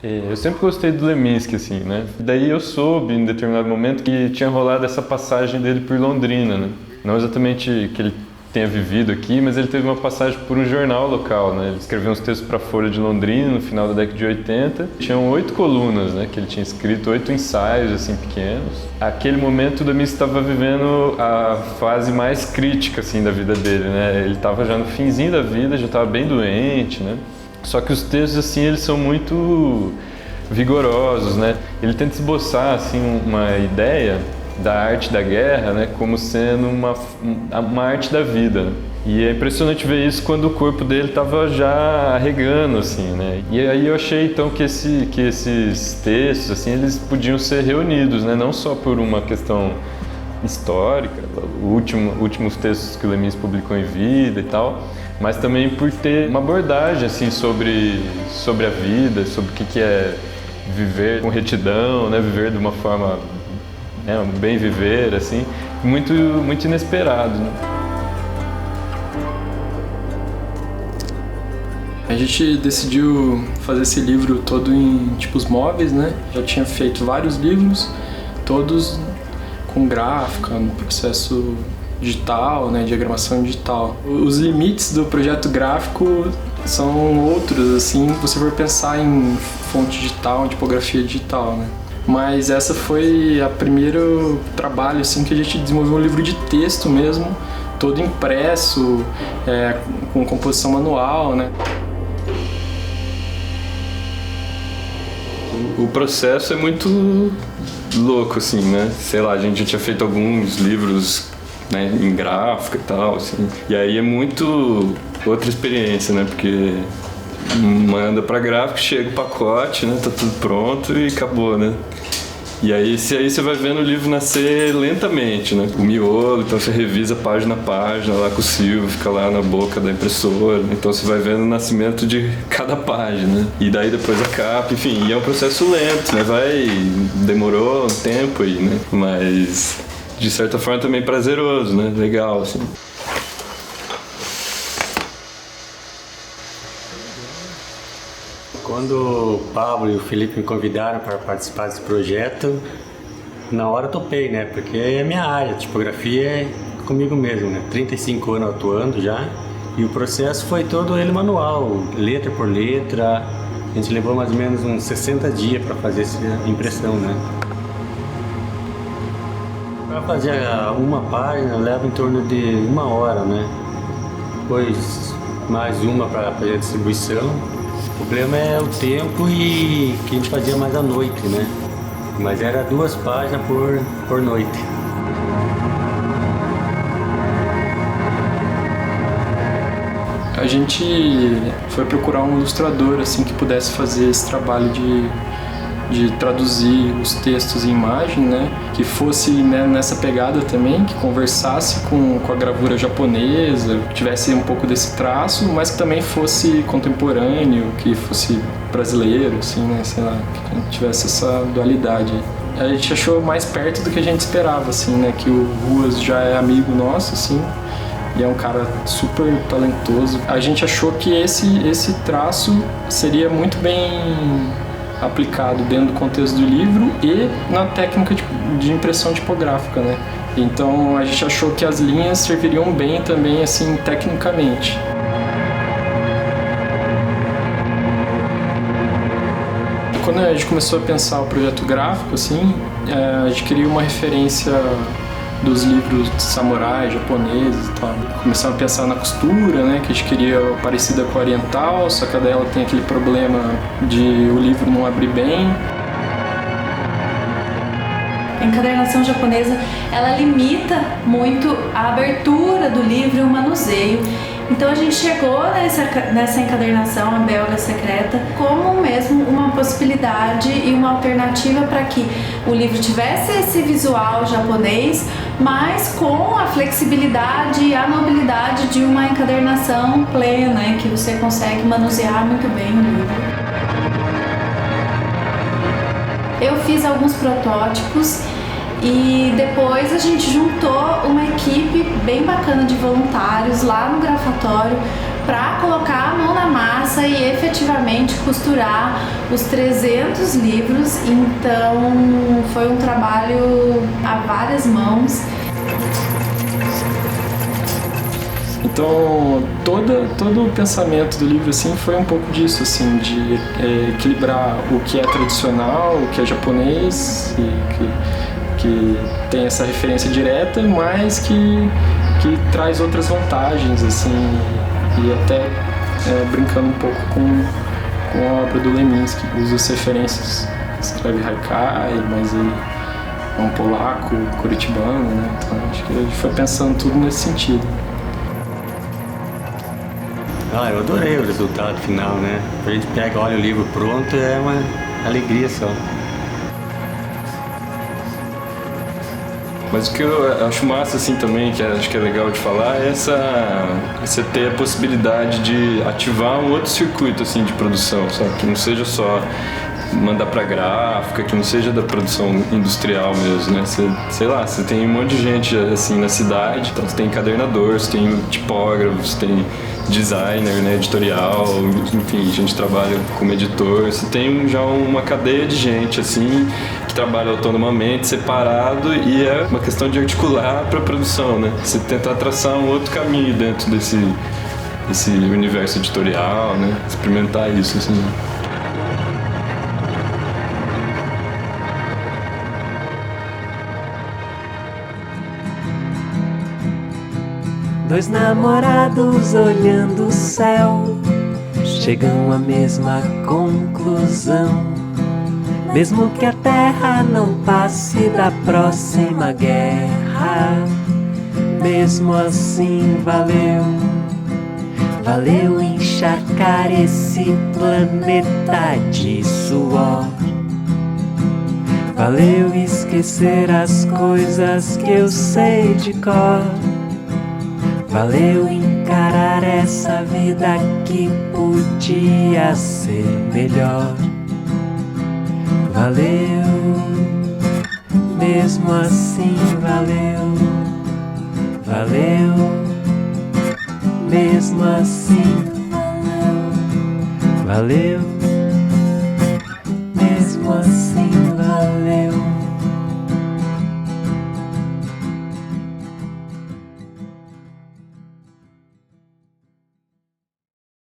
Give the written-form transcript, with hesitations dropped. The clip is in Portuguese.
Eu sempre gostei do Leminski, assim, né? Daí eu soube, em determinado momento, que tinha rolado essa passagem dele por Londrina, né? Não exatamente que ele tenha vivido aqui, mas ele teve uma passagem por um jornal local, né? Ele escreveu uns textos para a Folha de Londrina no final da década de 80. Tinham 8 colunas, né? Que ele tinha escrito, 8 ensaios, assim, pequenos. Aquele momento o Leminski estava vivendo a fase mais crítica, assim, da vida dele, né? Ele estava já no finzinho da vida, já estava bem doente, né? Só que os textos, assim, eles são muito vigorosos, né? Ele tenta esboçar, assim, uma ideia da arte da guerra, né, como sendo uma arte da vida. E é impressionante ver isso quando o corpo dele estava já arregando, assim, né? E aí eu achei então que esses textos, assim, eles podiam ser reunidos, né, não só por uma questão histórica, últimos textos que o Leminski publicou em vida e tal, mas também por ter uma abordagem assim sobre a vida, sobre o que é viver com retidão, né, viver de uma forma, um bem viver, assim, muito inesperado, né? A gente decidiu fazer esse livro todo em tipos móveis, né? Já tinha feito vários livros, todos com gráfica, no processo digital, né, diagramação digital. Os limites do projeto gráfico são outros, assim, se você for pensar em fonte digital, em tipografia digital, né? Mas essa foi a primeiro trabalho assim que a gente desenvolveu um livro de texto mesmo, todo impresso, com composição manual, né? O processo é muito louco, assim, né? Sei lá, a gente já tinha feito alguns livros, né, em gráfica e tal, assim. E aí é muito outra experiência, né? Porque manda pra gráfico, chega o pacote, né? Tá tudo pronto e acabou, né? E aí você vai vendo o livro nascer lentamente, né? O miolo, então você revisa página a página lá com o Silvio, fica lá na boca da impressora. Então você vai vendo o nascimento de cada página, né? E daí depois a capa, enfim, e é um processo lento, né? Demorou um tempo aí, né? Mas de certa forma também prazeroso, né? Legal, assim. Quando o Pablo e o Felipe me convidaram para participar desse projeto, na hora eu topei, né? Porque é a minha área, tipografia é comigo mesmo, né? 35 anos atuando já, e o processo foi todo ele manual, letra por letra. A gente levou mais ou menos uns 60 dias para fazer essa impressão, né? Para fazer uma página leva em torno de 1 hora, né? Depois mais uma para fazer a distribuição. O problema é o tempo e que a gente fazia mais à noite, né? Mas era 2 páginas por noite. A gente foi procurar um ilustrador assim que pudesse fazer esse trabalho de traduzir os textos em imagem, né? Que fosse, né, nessa pegada também, que conversasse com a gravura japonesa, que tivesse um pouco desse traço, mas que também fosse contemporâneo, que fosse brasileiro, assim, né? Sei lá, que tivesse essa dualidade. A gente achou mais perto do que a gente esperava, assim, né? Que o Ruas já é amigo nosso, assim, e é um cara super talentoso. A gente achou que esse traço seria muito bem aplicado dentro do contexto do livro e na técnica de impressão tipográfica, né? Então a gente achou que as linhas serviriam bem também, assim, tecnicamente. Quando a gente começou a pensar o projeto gráfico, assim, a gente queria uma referência dos livros de samurai japoneses e tal. Começamos a pensar na costura, né, que a gente queria parecida com a oriental, só que a dela tem aquele problema de o livro não abrir bem. A encadernação japonesa, ela limita muito a abertura do livro e o manuseio. Então a gente chegou nessa encadernação, a belga secreta, como mesmo uma possibilidade e uma alternativa para que o livro tivesse esse visual japonês, mas com a flexibilidade e a mobilidade de uma encadernação plena, em que você consegue manusear muito bem o livro. Eu fiz alguns protótipos e depois a gente juntou uma equipe bem bacana de voluntários lá no Grafatório para colocar a mão na massa e efetivamente costurar os 300 livros. Então foi um trabalho a várias mãos. Então todo o pensamento do livro assim foi um pouco disso, assim, de equilibrar o que é tradicional, o que é japonês, que tem essa referência direta, mas que traz outras vantagens, assim, e até brincando um pouco com a obra do Leminski, que usa as referências, escreve haikai, mas ele é um polaco, curitibano, né? Então acho que ele foi pensando tudo nesse sentido. Ah, eu adorei o resultado final, né? A gente pega, olha o livro pronto, é uma alegria só. Mas o que eu acho massa assim também, que acho que é legal de falar, é você ter a possibilidade de ativar um outro circuito assim de produção, sabe? Que não seja só mandar pra gráfica, que não seja da produção industrial mesmo, né? Você tem um monte de gente assim na cidade, então você tem encadernador, você tem tipógrafo, você tem designer, né, editorial, enfim, a gente trabalha como editor, você tem já uma cadeia de gente assim que trabalha autonomamente, separado, e é uma questão de articular para a produção, né? Você tentar traçar um outro caminho dentro desse universo editorial, né? Experimentar isso assim. Dois namorados olhando o céu chegam à mesma conclusão. Mesmo que a terra não passe da próxima guerra, mesmo assim valeu encharcar esse planeta de suor. Valeu esquecer as coisas que eu sei de cor. Valeu encarar essa vida que podia ser melhor. Valeu, mesmo assim valeu. Valeu, mesmo assim valeu. Valeu, mesmo assim